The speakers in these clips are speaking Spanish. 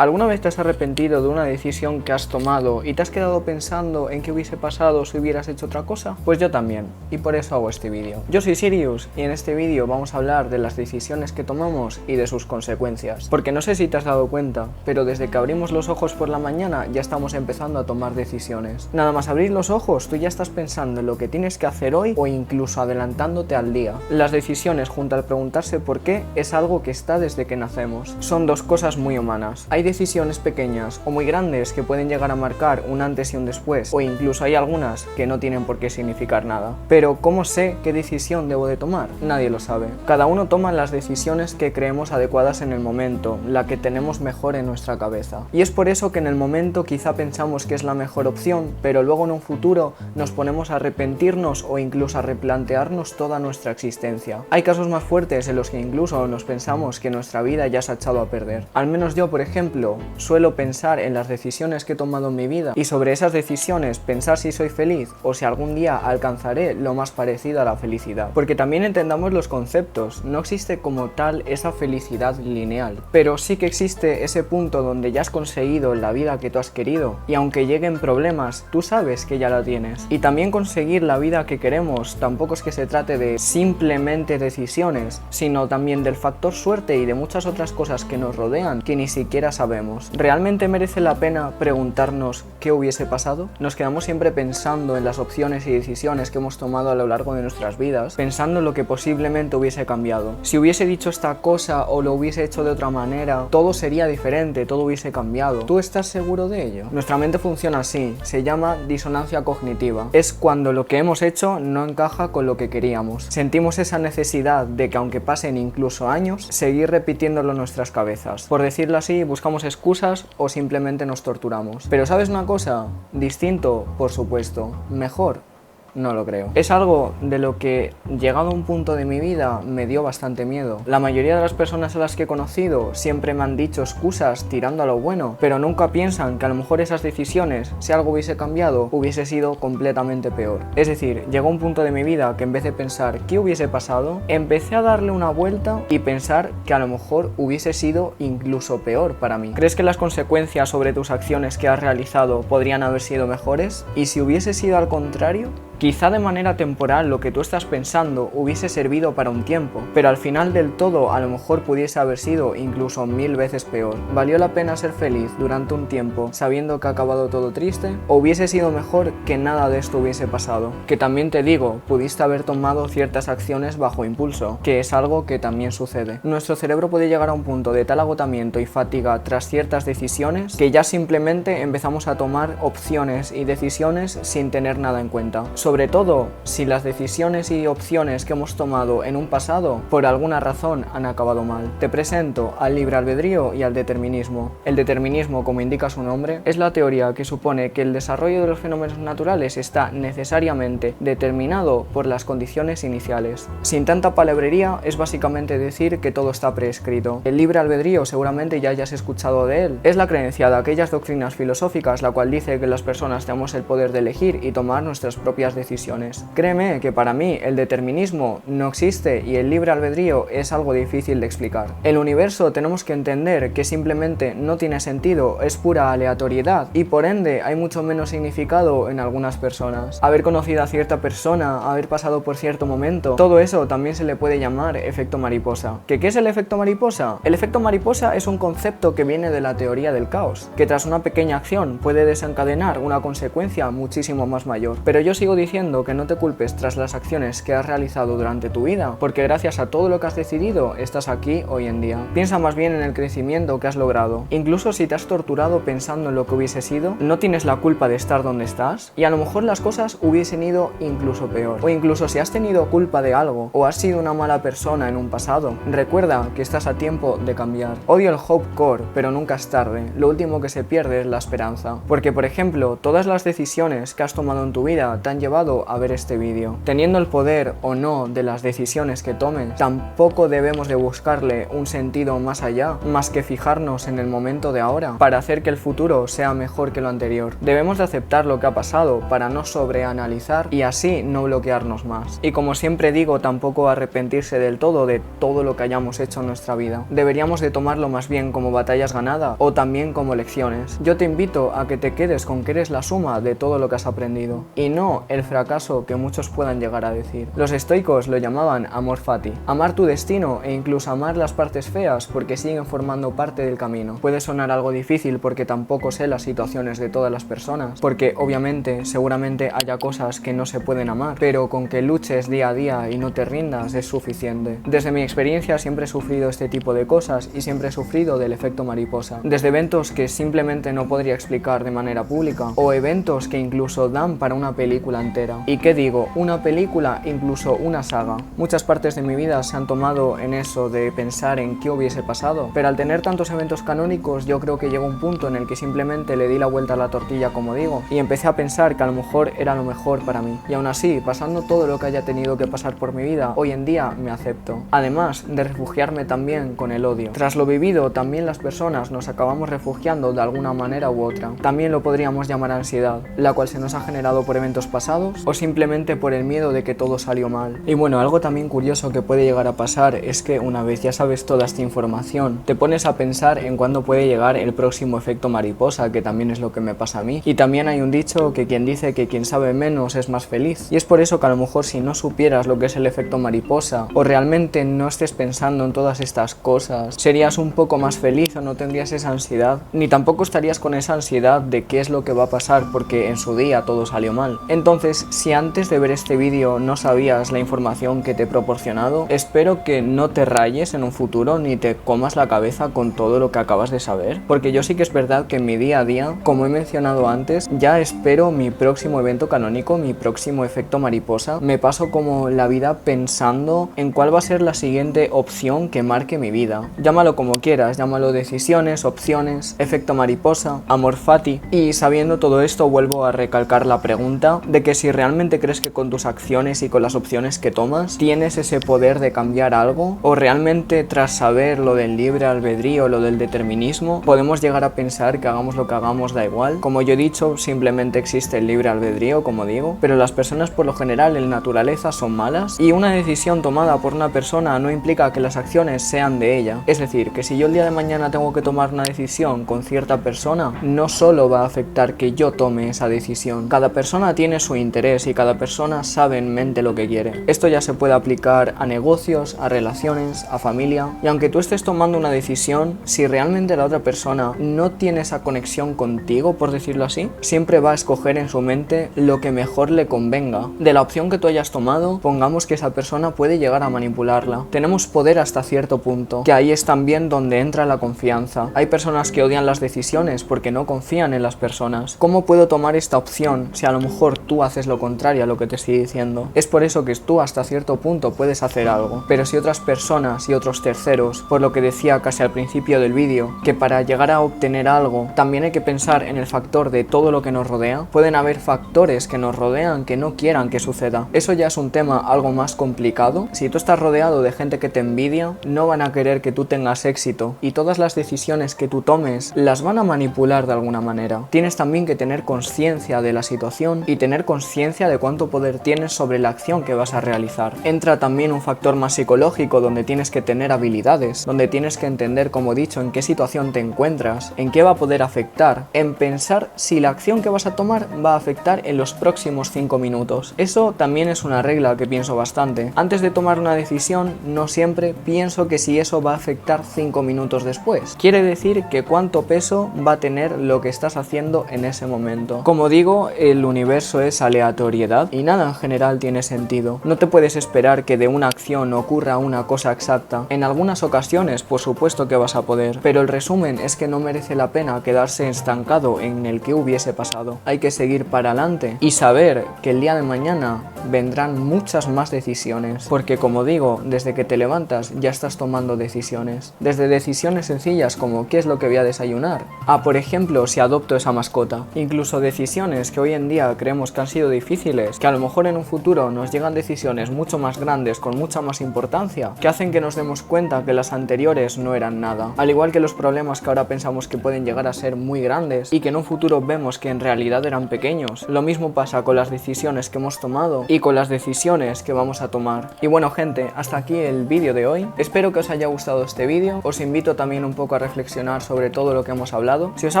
¿Alguna vez te has arrepentido de una decisión que has tomado y te has quedado pensando en qué hubiese pasado si hubieras hecho otra cosa? Pues yo también, y por eso hago este vídeo. Yo soy Sirius y en este vídeo vamos a hablar de las decisiones que tomamos y de sus consecuencias. Porque no sé si te has dado cuenta, pero desde que abrimos los ojos por la mañana ya estamos empezando a tomar decisiones. Nada más abrir los ojos, tú ya estás pensando en lo que tienes que hacer hoy o incluso adelantándote al día. Las decisiones junto al preguntarse por qué es algo que está desde que nacemos. Son dos cosas muy humanas. Hay decisiones pequeñas o muy grandes que pueden llegar a marcar un antes y un después, o incluso hay algunas que no tienen por qué significar nada. Pero ¿cómo sé qué decisión debo de tomar? Nadie lo sabe. Cada uno toma las decisiones que creemos adecuadas en el momento, la que tenemos mejor en nuestra cabeza. Y es por eso que en el momento quizá pensamos que es la mejor opción, pero luego en un futuro nos ponemos a arrepentirnos o incluso a replantearnos toda nuestra existencia. Hay casos más fuertes en los que incluso nos pensamos que nuestra vida ya se ha echado a perder. Al menos yo, por ejemplo, suelo pensar en las decisiones que he tomado en mi vida y sobre esas decisiones pensar si soy feliz o si algún día alcanzaré lo más parecido a la felicidad. Porque también entendamos los conceptos, no existe como tal esa felicidad lineal, pero sí que existe ese punto donde ya has conseguido la vida que tú has querido y aunque lleguen problemas, tú sabes que ya la tienes. Y también conseguir la vida que queremos tampoco es que se trate de simplemente decisiones, sino también del factor suerte y de muchas otras cosas que nos rodean que ni siquiera sabemos. ¿Realmente merece la pena preguntarnos qué hubiese pasado? Nos quedamos siempre pensando en las opciones y decisiones que hemos tomado a lo largo de nuestras vidas, pensando en lo que posiblemente hubiese cambiado. Si hubiese dicho esta cosa o lo hubiese hecho de otra manera, todo sería diferente, todo hubiese cambiado. ¿Tú estás seguro de ello? Nuestra mente funciona así, se llama disonancia cognitiva. Es cuando lo que hemos hecho no encaja con lo que queríamos. Sentimos esa necesidad de que aunque pasen incluso años, seguir repitiéndolo en nuestras cabezas. Por decirlo así, buscamos excusas o simplemente nos torturamos. Pero ¿sabes una cosa? Distinto, por supuesto. Mejor. No lo creo. Es algo de lo que, llegado a un punto de mi vida, me dio bastante miedo. La mayoría de las personas a las que he conocido siempre me han dicho excusas tirando a lo bueno, pero nunca piensan que a lo mejor esas decisiones, si algo hubiese cambiado, hubiese sido completamente peor. Es decir, llegó un punto de mi vida que en vez de pensar qué hubiese pasado, empecé a darle una vuelta y pensar que a lo mejor hubiese sido incluso peor para mí. ¿Crees que las consecuencias sobre tus acciones que has realizado podrían haber sido mejores? ¿Y si hubiese sido al contrario? Quizá de manera temporal lo que tú estás pensando hubiese servido para un tiempo, pero al final del todo a lo mejor pudiese haber sido incluso 1000 veces peor. ¿Valió la pena ser feliz durante un tiempo sabiendo que ha acabado todo triste? ¿O hubiese sido mejor que nada de esto hubiese pasado? Que también te digo, pudiste haber tomado ciertas acciones bajo impulso, que es algo que también sucede. Nuestro cerebro puede llegar a un punto de tal agotamiento y fatiga tras ciertas decisiones que ya simplemente empezamos a tomar opciones y decisiones sin tener nada en cuenta. Sobre todo si las decisiones y opciones que hemos tomado en un pasado por alguna razón han acabado mal. Te presento al libre albedrío y al determinismo. El determinismo, como indica su nombre, es la teoría que supone que el desarrollo de los fenómenos naturales está necesariamente determinado por las condiciones iniciales. Sin tanta palabrería, es básicamente decir que todo está prescrito. El libre albedrío seguramente ya hayas escuchado de él. Es la creencia de aquellas doctrinas filosóficas la cual dice que las personas tenemos el poder de elegir y tomar nuestras propias decisiones. Créeme que para mí el determinismo no existe y el libre albedrío es algo difícil de explicar. El universo tenemos que entender que simplemente no tiene sentido, es pura aleatoriedad y por ende hay mucho menos significado en algunas personas. Haber conocido a cierta persona, haber pasado por cierto momento, todo eso también se le puede llamar efecto mariposa. ¿Qué es el efecto mariposa? El efecto mariposa es un concepto que viene de la teoría del caos, que tras una pequeña acción puede desencadenar una consecuencia muchísimo más mayor. Pero yo sigo diciendo que no te culpes tras las acciones que has realizado durante tu vida, porque gracias a todo lo que has decidido estás aquí hoy en día. Piensa más bien en el crecimiento que has logrado. Incluso si te has torturado pensando en lo que hubiese sido, no tienes la culpa de estar donde estás y a lo mejor las cosas hubiesen ido incluso peor. O incluso si has tenido culpa de algo o has sido una mala persona en un pasado, recuerda que estás a tiempo de cambiar. Odio el Hope Core, pero nunca es tarde. Lo último que se pierde es la esperanza. Porque, por ejemplo, todas las decisiones que has tomado en tu vida te han llevado llevado a ver este vídeo. Teniendo el poder o no de las decisiones que tomes, tampoco debemos de buscarle un sentido más allá, más que fijarnos en el momento de ahora, para hacer que el futuro sea mejor que lo anterior. Debemos de aceptar lo que ha pasado para no sobreanalizar y así no bloquearnos más. Y como siempre digo, tampoco arrepentirse del todo de todo lo que hayamos hecho en nuestra vida. Deberíamos de tomarlo más bien como batallas ganadas o también como lecciones. Yo te invito a que te quedes con que eres la suma de todo lo que has aprendido y no el fracaso que muchos puedan llegar a decir. Los estoicos lo llamaban amor fati, amar tu destino e incluso amar las partes feas porque siguen formando parte del camino. Puede sonar algo difícil porque tampoco sé las situaciones de todas las personas, porque obviamente seguramente haya cosas que no se pueden amar, pero con que luches día a día y no te rindas es suficiente. Desde mi experiencia siempre he sufrido este tipo de cosas y siempre he sufrido del efecto mariposa, desde eventos que simplemente no podría explicar de manera pública o eventos que incluso dan para una película entera. ¿Y qué digo? Una película, incluso una saga. Muchas partes de mi vida se han tomado en eso de pensar en qué hubiese pasado, pero al tener tantos eventos canónicos yo creo que llegó un punto en el que simplemente le di la vuelta a la tortilla, como digo, y empecé a pensar que a lo mejor era lo mejor para mí. Y aún así, pasando todo lo que haya tenido que pasar por mi vida, hoy en día me acepto. Además de refugiarme también con el odio. Tras lo vivido, también las personas nos acabamos refugiando de alguna manera u otra. También lo podríamos llamar ansiedad, la cual se nos ha generado por eventos pasados o simplemente por el miedo de que todo salió mal. Y bueno, algo también curioso que puede llegar a pasar es que una vez ya sabes toda esta información, te pones a pensar en cuándo puede llegar el próximo efecto mariposa, que también es lo que me pasa a mí. Y también hay un dicho que quien dice que quien sabe menos es más feliz. Y es por eso que a lo mejor si no supieras lo que es el efecto mariposa o realmente no estés pensando en todas estas cosas, serías un poco más feliz o no tendrías esa ansiedad, ni tampoco estarías con esa ansiedad de qué es lo que va a pasar porque en su día todo salió mal. Entonces, si antes de ver este vídeo no sabías la información que te he proporcionado, espero que no te rayes en un futuro ni te comas la cabeza con todo lo que acabas de saber, porque yo sí que es verdad que en mi día a día, como he mencionado antes, ya espero mi próximo evento canónico, mi próximo efecto mariposa. Me paso como la vida pensando en cuál va a ser la siguiente opción que marque mi vida. Llámalo como quieras, llámalo decisiones, opciones, efecto mariposa, amor fati. Y sabiendo todo esto, vuelvo a recalcar la pregunta de que si realmente crees que con tus acciones y con las opciones que tomas tienes ese poder de cambiar algo, o realmente tras saber lo del libre albedrío, lo del determinismo, podemos llegar a pensar que hagamos lo que hagamos da igual. Como yo he dicho, simplemente existe el libre albedrío, como digo, pero las personas por lo general en naturaleza son malas y una decisión tomada por una persona no implica que las acciones sean de ella. Es decir, que si yo el día de mañana tengo que tomar una decisión con cierta persona, no solo va a afectar que yo tome esa decisión. Cada persona tiene su interés y cada persona sabe en mente lo que quiere. Esto ya se puede aplicar a negocios, a relaciones, a familia, y aunque tú estés tomando una decisión, si realmente la otra persona no tiene esa conexión contigo, por decirlo así, siempre va a escoger en su mente lo que mejor le convenga. De la opción que tú hayas tomado, pongamos que esa persona puede llegar a manipularla. Tenemos poder hasta cierto punto, que ahí es también donde entra la confianza. Hay personas que odian las decisiones porque no confían en las personas. ¿Cómo puedo tomar esta opción si a lo mejor tú haces lo contrario a lo que te estoy diciendo? Es por eso que tú hasta cierto punto puedes hacer algo, pero si otras personas y otros terceros, por lo que decía casi al principio del vídeo, que para llegar a obtener algo también hay que pensar en el factor de todo lo que nos rodea, pueden haber factores que nos rodean que no quieran que suceda. Eso ya es un tema algo más complicado. Si tú estás rodeado de gente que te envidia, no van a querer que tú tengas éxito y todas las decisiones que tú tomes las van a manipular de alguna manera. Tienes también que tener conciencia de la situación y tener conciencia de cuánto poder tienes sobre la acción que vas a realizar. Entra también un factor más psicológico donde tienes que tener habilidades, donde tienes que entender, como he dicho, en qué situación te encuentras, en qué va a poder afectar, en pensar si la acción que vas a tomar va a afectar en los próximos 5 minutos. Eso también es una regla que pienso bastante. Antes de tomar una decisión, no siempre pienso que si eso va a afectar 5 minutos después. Quiere decir que cuánto peso va a tener lo que estás haciendo en ese momento. Como digo, el universo es aleatoriedad y nada en general tiene sentido. No te puedes esperar que de una acción ocurra una cosa exacta. En algunas ocasiones, por supuesto que vas a poder, pero el resumen es que no merece la pena quedarse estancado en el que hubiese pasado. Hay que seguir para adelante y saber que el día de mañana vendrán muchas más decisiones, porque como digo, desde que te levantas ya estás tomando decisiones. Desde decisiones sencillas como qué es lo que voy a desayunar, a por ejemplo si adopto esa mascota. Incluso decisiones que hoy en día creemos que han sido sido difíciles, que a lo mejor en un futuro nos llegan decisiones mucho más grandes con mucha más importancia, que hacen que nos demos cuenta que las anteriores no eran nada. Al igual que los problemas que ahora pensamos que pueden llegar a ser muy grandes y que en un futuro vemos que en realidad eran pequeños, lo mismo pasa con las decisiones que hemos tomado y con las decisiones que vamos a tomar. Y bueno, gente, hasta aquí el vídeo de hoy. Espero que os haya gustado este vídeo. Os invito también un poco a reflexionar sobre todo lo que hemos hablado. Si os ha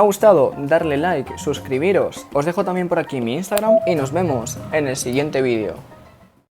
gustado, darle like, suscribiros. Os dejo también por aquí mi Instagram y nos vemos en el siguiente vídeo.